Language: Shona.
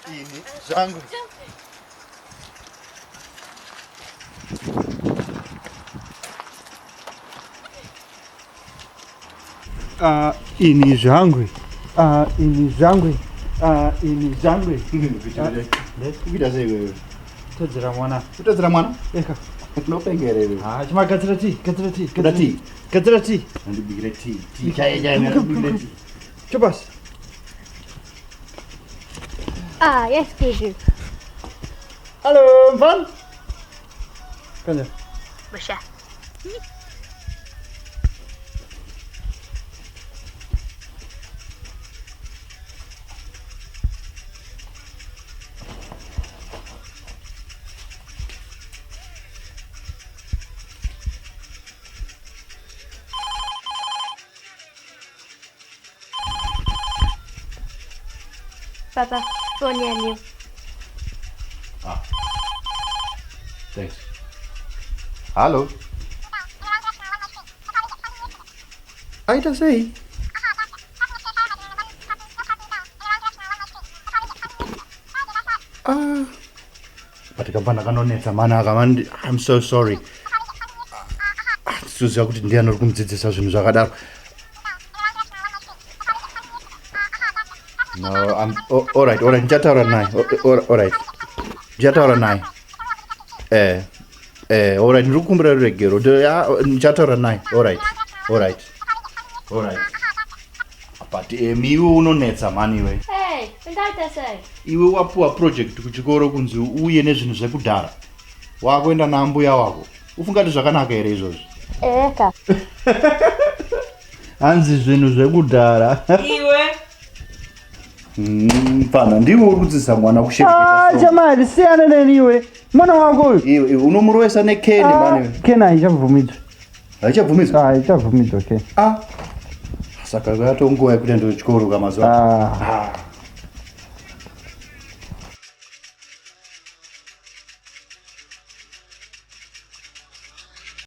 ini zvangu ini zvangu ini zvangu ini zvangu kuita sei wewe todzera mwana utodzera mwana eka unopengere wewe chimagadzira tii gadzira tii kuda tii gadzira tii andibikire tii chai ndibikire tii chobasi Yes, Giju. Hallo, Van? Kan je? Busha. Papa, phone you. Thanks. Hallo? Aida sei. Patikapana kanonetsa mana akamandi I'm so sorry. Suziva kuti ndiani uri kumudzidzisa zvinhu zvakadaro. No, all right, ndichataura naye. All right. Ndichataura naye. All right, ndiri kukumbira ruregero. Ndichataura naye. All right. But iwe unonetsa mani iwe. Hey, ndaita sei? Iwe wapuwa project kuchikoro kunzi uye nezvinhu zvekudhara. Wakuenda nambuya wako. Ufunga kuti zvakanaka here izvozvo? Eka. Hanzi zvinhu zvekudhara. Iwe? Pana ndiwe uri kudzidzisa mwana kushereketa. Jamari, siyana neniwe. Mwana wako uyu. Iwe unomurwesa neKen mani. Ken haichabvumidzwa. Haichabvumidzwa? Haichabvumidzwa Ken. Saka yatonguva yekuti ndochikoro kamazuva.